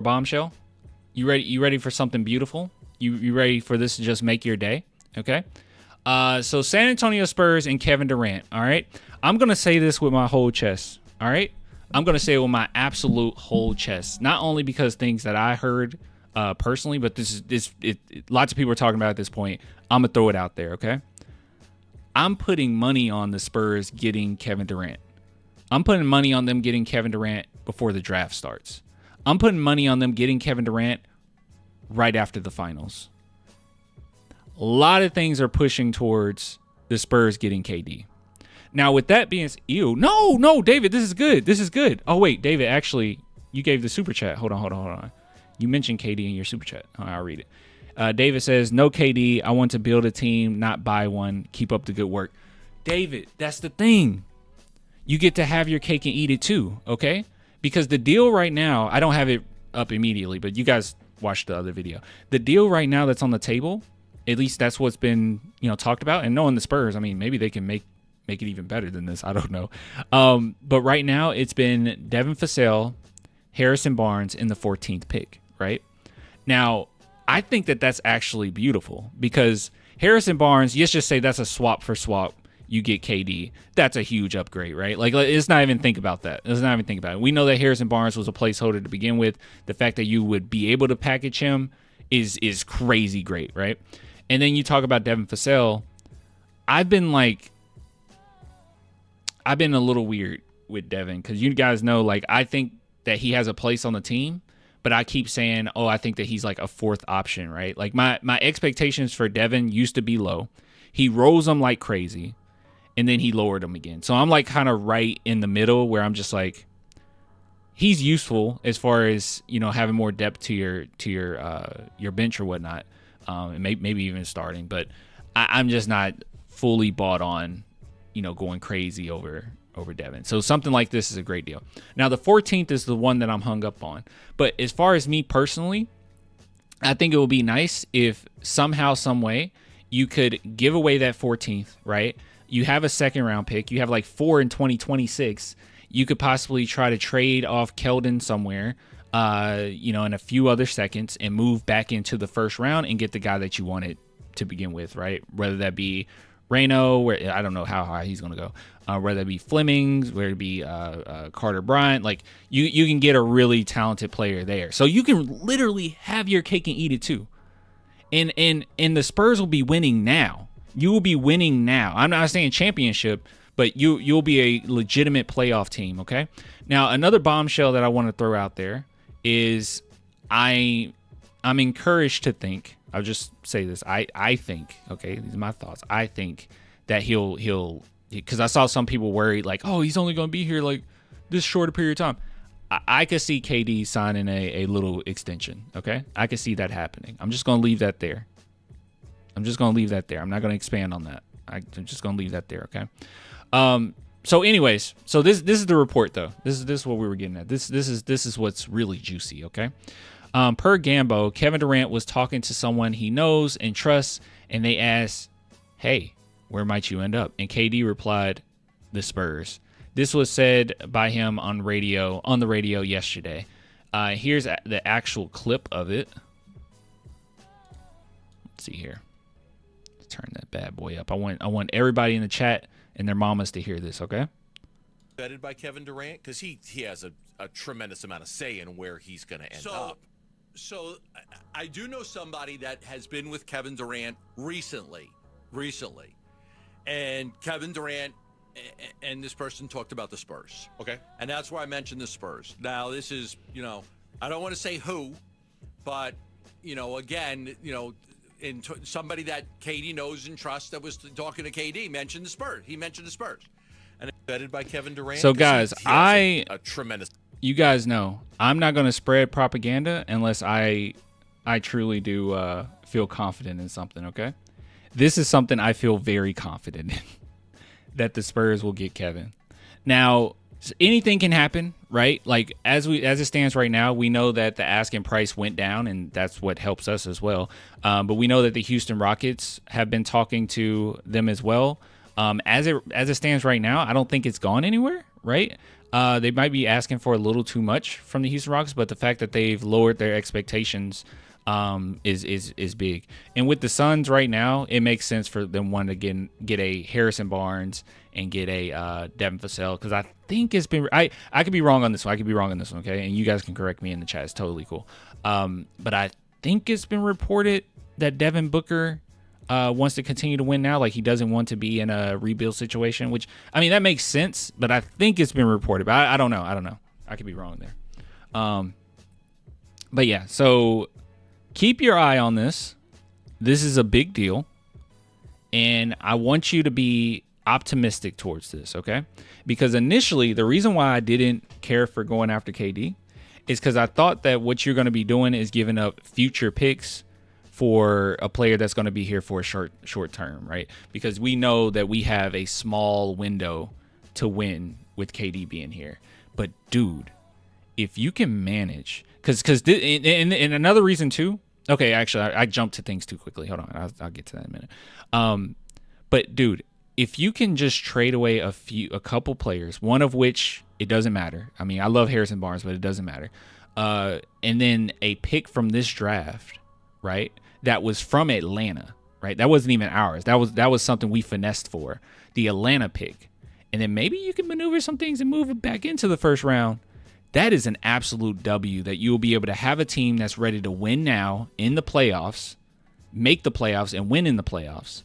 Bombshell? You ready? You ready for something beautiful? You ready for this to just make your day? Okay. So San Antonio Spurs and Kevin Durant. All right. I'm gonna say this with my whole chest. All right. I'm gonna say it with my absolute whole chest. Not only because things that I heard personally, but lots of people are talking about at this point. I'm gonna throw it out there. Okay. I'm putting money on the Spurs getting Kevin Durant. I'm putting money on them getting Kevin Durant before the draft starts. I'm putting money on them getting Kevin Durant right after the finals. A lot of things are pushing towards the Spurs getting KD. Now, with that being said, no, David, this is good. This is good. Oh, wait, David, actually, you gave the super chat. Hold on. You mentioned KD in your super chat. I'll read it. David says, no KD. I want to build a team, not buy one. Keep up the good work. David, that's the thing. You get to have your cake and eat it too, okay? Because the deal right now, I don't have it up immediately, but you guys watched the other video. The deal right now that's on the table, at least that's what's been, talked about. And knowing the Spurs, I mean, maybe they can make it even better than this. I don't know. But right now it's been Devin Vassell, Harrison Barnes in the 14th pick, right? Now, I think that that's actually beautiful because Harrison Barnes, let's just say that's a swap for swap. You get KD. That's a huge upgrade, right? Like, let's not even think about that. Let's not even think about it. We know that Harrison Barnes was a placeholder to begin with. The fact that you would be able to package him is crazy great, right? And then you talk about Devin Vassell. I've been a little weird with Devin because you guys know, like, I think that he has a place on the team, but I keep saying, I think that he's like a fourth option, right? Like my expectations for Devin used to be low. He rose them like crazy, and then he lowered them again. So I'm like kind of right in the middle where I'm just like, he's useful as far as, having more depth to your bench or whatnot, and maybe even starting. But I'm just not fully bought on, going crazy over Devin. So something like this is a great deal. Now the 14th is the one that I'm hung up on. But as far as me personally, I think it would be nice if somehow, some way, you could give away that 14th, right? You have a second round pick. You have like 4 in 2026. You could possibly try to trade off Keldon somewhere, in a few other seconds and move back into the first round and get the guy that you wanted to begin with, right? Whether that be Reno, where I don't know how high he's going to go, whether it be Flemings, whether it be Carter Bryant, like you can get a really talented player there. So you can literally have your cake and eat it too. And the Spurs will be winning now. You will be winning now. I'm not saying championship, but you'll be a legitimate playoff team, okay? Now, another bombshell that I want to throw out there is I'm encouraged to think, I'll just say this, I think, okay, these are my thoughts. I think that he'll because I saw some people worried like, oh, he's only going to be here like this short a period of time. I could see KD signing a little extension, okay? I could see that happening. I'm just going to leave that there. I'm not going to expand on that. I'm just going to leave that there, okay? So anyways, so this is the report though. This is what we were getting at. This is what's really juicy, okay? Per Gambo, Kevin Durant was talking to someone he knows and trusts, and they asked, hey, where might you end up? And KD replied, the Spurs. This was said by him on the radio yesterday. Here's the actual clip of it. Let's see here. Let's turn that bad boy up. I want everybody in the chat and their mamas to hear this, okay? Vetted by Kevin Durant because he has a tremendous amount of say in where he's going to end up. So I do know somebody that has been with Kevin Durant recently, and Kevin Durant and this person talked about the Spurs. Okay. And that's why I mentioned the Spurs. Now, this is, I don't want to say who, but, again, somebody that KD knows and trusts that was talking to KD mentioned the Spurs. He mentioned the Spurs. And vetted by Kevin Durant. So, guys, he has a tremendous. You guys know I'm not going to spread propaganda unless I truly do feel confident in something, okay? This is something I feel very confident in, that the Spurs will get Kevin. Now, anything can happen, right? Like as it stands right now, we know that the asking price went down, and that's what helps us as well. But we know that the Houston Rockets have been talking to them as well. As it stands right now, I don't think it's gone anywhere, right? They might be asking for a little too much from the Houston Rockets, but the fact that they've lowered their expectations is big. And with the Suns right now, it makes sense for them wanting to get a Harrison Barnes and get a Devin Vassell, because I think it's been I could be wrong on this one. Okay, and you guys can correct me in the chat. It's totally cool. But I think it's been reported that Devin Booker wants to continue to win now. Like, he doesn't want to be in a rebuild situation, which, I mean, that makes sense, but I think it's been reported. But I don't know. I could be wrong there. But yeah, so keep your eye on this. This is a big deal, and I want you to be optimistic towards this, okay? Because initially, the reason why I didn't care for going after KD is because I thought that what you're going to be doing is giving up future picks for a player that's going to be here for a short term, right? Because we know that we have a small window to win with KD being here. But dude, if you can manage, because and another reason too. Okay, actually, I jumped to things too quickly. Hold on, I'll get to that in a minute. But dude, if you can just trade away a couple players, one of which it doesn't matter. I mean, I love Harrison Barnes, but it doesn't matter. And then a pick from this draft, right? That was from Atlanta, right? That wasn't even ours. That was something we finessed for, the Atlanta pick. And then maybe you can maneuver some things and move it back into the first round. That is an absolute W that you will be able to have a team that's ready to win now in the playoffs, make the playoffs, and win in the playoffs.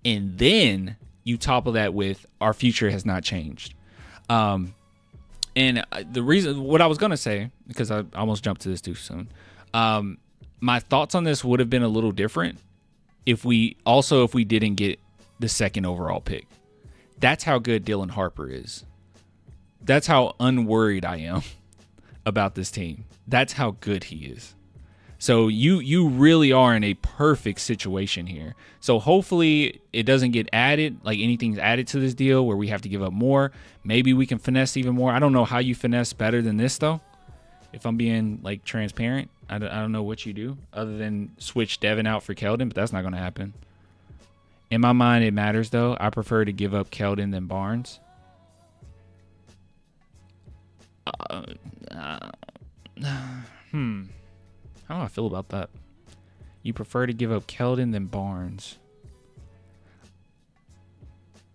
And then you topple that with our future has not changed. And the reason, what I was going to say, because I almost jumped to this too soon, my thoughts on this would have been a little different if we didn't get the second overall pick. That's how good Dylan Harper is. That's how unworried I am about this team. That's how good he is. So you really are in a perfect situation here. So hopefully it doesn't get added, like anything's added to this deal where we have to give up more. Maybe we can finesse even more. I don't know how you finesse better than this, though. If I'm being like transparent, I don't know what you do other than switch Devin out for Keldon, but that's not going to happen. In my mind, it matters, though. I prefer to give up Keldon than Barnes. How do I feel about that? You prefer to give up Keldon than Barnes.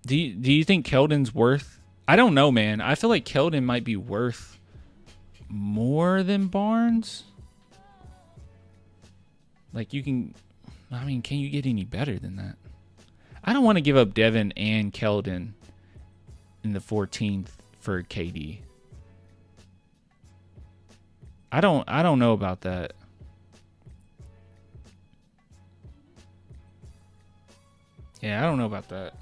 Do you think Keldon's worth? I don't know, man. I feel like Keldon might be worth more than Barnes. Like, can you get any better than that? I don't want to give up Devin and Keldon in the 14th for KD. I don't know about that. Yeah, I don't know about that.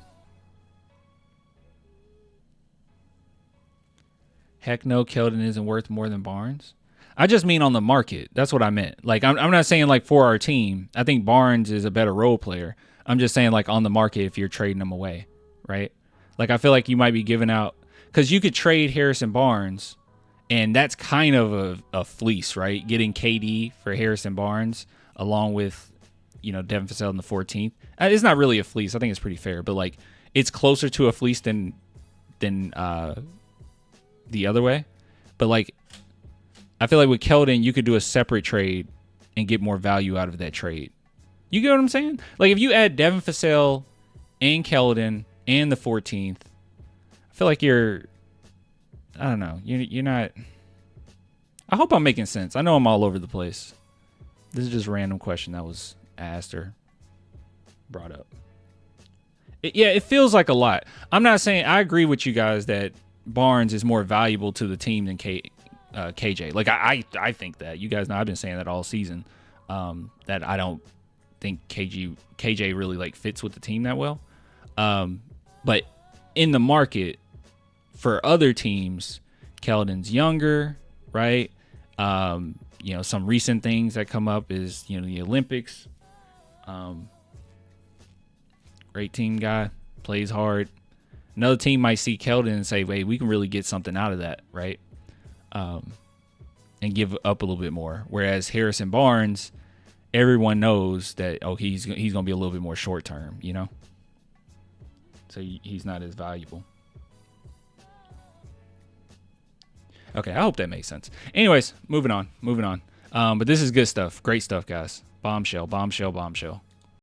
Heck no, Keldon isn't worth more than Barnes. I just mean on the market. That's what I meant. Like, I'm not saying like for our team. I think Barnes is a better role player. I'm just saying like on the market if you're trading them away, right? Like, I feel like you might be giving out, because you could trade Harrison Barnes, and that's kind of a fleece, right? Getting KD for Harrison Barnes along with, Devin Vassell in the 14th. It's not really a fleece. I think it's pretty fair, but like it's closer to a fleece than the other way. But like, I feel like with Keldon, you could do a separate trade and get more value out of that trade. You get what I'm saying? Like, if you add Devin Vassell and Keldon and the 14th, I feel like I don't know. You're not. I hope I'm making sense. I know I'm all over the place. This is just a random question that was asked or brought up. It feels like a lot. I'm not saying, I agree with you guys that Barnes is more valuable to the team than KJ. Like, I think that. You guys know I've been saying that all season. That I don't think KJ really like fits with the team that well. But in the market for other teams, Keldon's younger, right? Some recent things that come up is, the Olympics. Great team guy, plays hard. Another team might see Keldon and say, wait, we can really get something out of that, right? And give up a little bit more. Whereas Harrison Barnes, everyone knows that, he's going to be a little bit more short term, So he's not as valuable. Okay, I hope that makes sense. Anyways, moving on. But this is good stuff. Great stuff, guys. Bombshell, bombshell, bombshell.